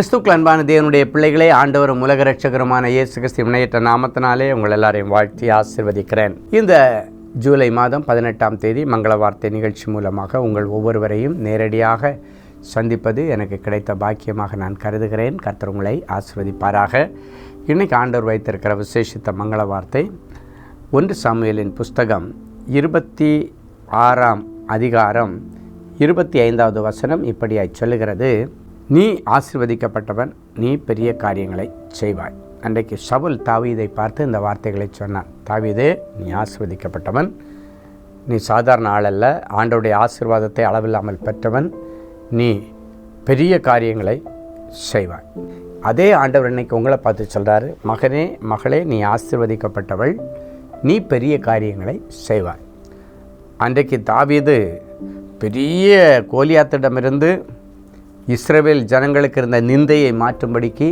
கிறிஸ்துக்கள் அன்பான தேவனுடைய பிள்ளைகளே, ஆண்டவரும் உலக ரட்சகருமான இயேசு கிறிஸ்து இணையற்ற நாமத்தினாலே உங்கள் எல்லாரையும் வாழ்த்தி ஆசீர்வதிக்கிறேன். இந்த ஜூலை மாதம் 18ஆம் தேதி மங்கள வார்த்தை நிகழ்ச்சி மூலமாக உங்கள் ஒவ்வொருவரையும் நேரடியாக சந்திப்பது எனக்கு கிடைத்த பாக்கியமாக நான் கருதுகிறேன். கர்த்தர் உங்களை ஆசீர்வதிப்பாராக. இன்றைக்கு ஆண்டவர் வைத்திருக்கிற விசேஷித்த மங்கள வார்த்தை 1 சாமுவேலின் புஸ்தகம் 26ஆம் அதிகாரம் 25வது வசனம் இப்படியாய் சொல்லுகிறது: நீ ஆசீர்வதிக்கப்பட்டவன், நீ பெரிய காரியங்களை செய்வாய். அன்றைக்கு சவுல் தாவீதை பார்த்து இந்த வார்த்தைகளை சொன்னான். தாவீதே, நீ ஆசீர்வதிக்கப்பட்டவன், நீ சாதாரண ஆளல்ல, ஆண்டவருடைய ஆசீர்வாதத்தை அளவில்லாமல் பெற்றவன், நீ பெரிய காரியங்களை செய்வாய். அதே ஆண்டவர் இன்னைக்கு உங்களை பார்த்து சொல்கிறாரு, மகனே மகளே, நீ ஆசீர்வதிக்கப்பட்டவள், நீ பெரிய காரியங்களை செய்வாய். அன்றைக்கு தாவீது பெரிய கோலியாத்திடமிருந்து இஸ்ரவேல் ஜனங்களுக்கு இருந்த நிந்தையை மாற்றும்படிக்கு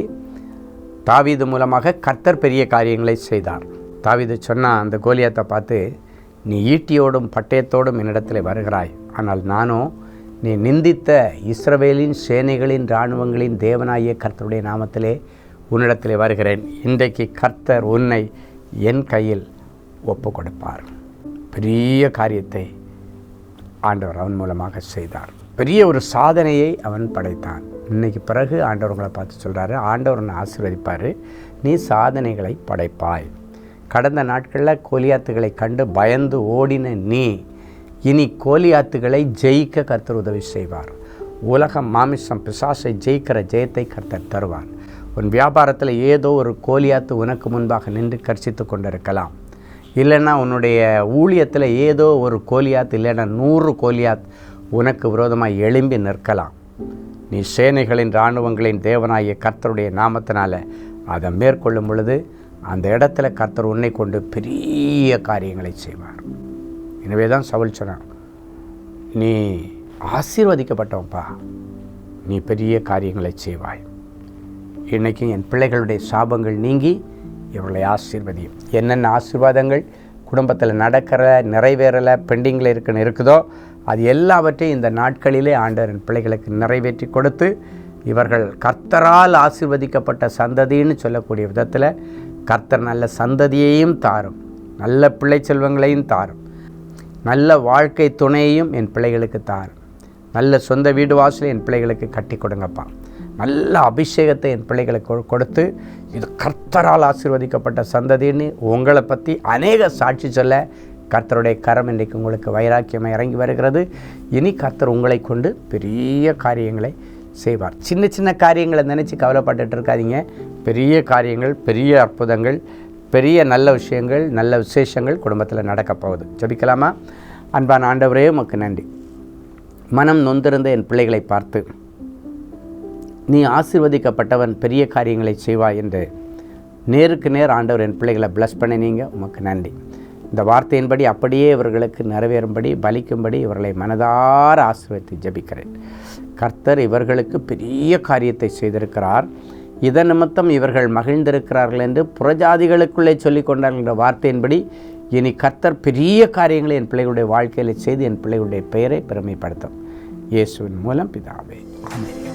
தாவீது மூலமாக கர்த்தர் பெரிய காரியங்களை செய்தார். தாவீது சொன்னால் அந்த கோலியாத்தை பார்த்து, நீ ஈட்டியோடும் பட்டயத்தோடும் என்னிடத்தில் வருகிறாய், ஆனால் நானோ நீ நிந்தித்த இஸ்ரவேலின் சேனைகளின் இராணுவங்களின் தேவனாகிய கர்த்தருடைய நாமத்திலே உன்னிடத்திலே வருகிறேன். இன்றைக்கு கர்த்தர் உன்னை என் கையில் ஒப்பு கொடுப்பார். பெரிய காரியத்தை ஆண்டவர் அவன் மூலமாக செய்தார். பெரிய ஒரு சாதனையை அவன் படைத்தான். இன்னைக்கு பிறகு ஆண்டவர் உங்களை பார்த்து சொல்கிறாரு, ஆண்டவர் உன்னை ஆசீர்வதிப்பார், நீ சாதனைகளை படைப்பாய். கடந்த நாட்களில் கோலியாத்துகளை கண்டு பயந்து ஓடின நீ இனி கோலியாத்துகளை ஜெயிக்க கர்த்தர் உதவி செய்வார். உலகம் மாமிசம் பிசாசை ஜெயிக்கிற ஜெயத்தை கர்த்தர் தருவார். உன் வியாபாரத்தில் ஏதோ ஒரு கோலியாத்து உனக்கு முன்பாக நின்று கர்சித்து கொண்டிருக்கலாம். இல்லைன்னா உன்னுடைய ஊழியத்தில் ஏதோ ஒரு கோலியாத், இல்லைன்னா 100 கோலியாத் உனக்கு விரோதமாக எழும்பி நிற்கலாம். நீ சேனைகளின் இராணுவங்களின் தேவனாகிய கர்த்தருடைய நாமத்தினால அதை மேற்கொள்ளும் பொழுது அந்த இடத்துல கர்த்தர் உன்னை கொண்டு பெரிய காரியங்களை செய்வார். எனவே தான் சவுல் சொன்னான், நீ ஆசீர்வதிக்கப்பட்டவன்பா, நீ பெரிய காரியங்களை செய்வாய். இன்றைக்கி என் பிள்ளைகளுடைய சாபங்கள் நீங்கி இவர்களை ஆசீர்வதியும். என்னென்ன ஆசீர்வாதங்கள் குடும்பத்தில் நடக்கிற, நிறைவேறலை, பெண்டிங்கில் இருக்குதோ அது எல்லாவற்றையும் இந்த நாட்களிலே ஆண்டவரின் பிள்ளைகளுக்கு நிறைவேற்றி கொடுத்து இவர்கள் கர்த்தரால் ஆசீர்வதிக்கப்பட்ட சந்ததின்னு சொல்லக்கூடிய விதத்தில் கர்த்தர் நல்ல சந்ததியையும் தாரும், நல்ல பிள்ளை செல்வங்களையும் தாரும், நல்ல வாழ்க்கை துணையையும் என் பிள்ளைகளுக்கு தாரும், நல்ல சொந்த வீடு வாசலை என் பிள்ளைகளுக்கு கட்டி கொடுங்கப்பா, நல்ல அபிஷேகத்தை என் பிள்ளைகளுக்கு கொடுத்து இது கர்த்தரால் ஆசீர்வதிக்கப்பட்ட சந்ததின்னு உங்களை பற்றி அநேக சாட்சி சொல்ல கர்த்தருடைய கரம் இன்றைக்கு உங்களுக்கு வைராக்கியமாக இறங்கி வருகிறது. இனி கர்த்தர் உங்களை கொண்டு பெரிய காரியங்களை செய்வார். சின்ன சின்ன காரியங்களை நினச்சி கவலைப்பட்டுட்டு இருக்காதீங்க. பெரிய காரியங்கள், பெரிய அற்புதங்கள், பெரிய நல்ல விஷயங்கள், நல்ல விசேஷங்கள் குடும்பத்தில் நடக்கப் போகுது. ஜெபிக்கலாமா? அன்பான ஆண்டவரே, உமக்கு நன்றி. மனம் நொந்திருந்த என் பிள்ளைகளை பார்த்து, நீ ஆசீர்வதிக்கப்பட்டவன், பெரிய காரியங்களை செய்வாய் என்று நேருக்கு நேர் ஆண்டவர் என் பிள்ளைகளை பிளஸ் பண்ணினீங்க. உமக்கு நன்றி. இந்த வார்த்தையின்படி அப்படியே இவர்களுக்கு நிறைவேறும்படி, பலிக்கும்படி இவர்களை மனதார ஆசீர்வதித்து ஜெபிக்கிறேன். கர்த்தர் இவர்களுக்கு பெரிய காரியத்தை செய்திருக்கிறார். இதன் நிமித்தம் இவர்கள் மகிழ்ந்திருக்கிறார்கள் என்று புறஜாதிகளுக்குள்ளே சொல்லிக் கொண்டார்கள் என்ற வார்த்தையின்படி இனி கர்த்தர் பெரிய காரியங்களை என் பிள்ளைகளுடைய வாழ்க்கையில் செய்து என் பிள்ளைகளுடைய பெயரை பெருமைப்படுத்தும். இயேசுவின் மூலம் பிதாவே, ஆமென்.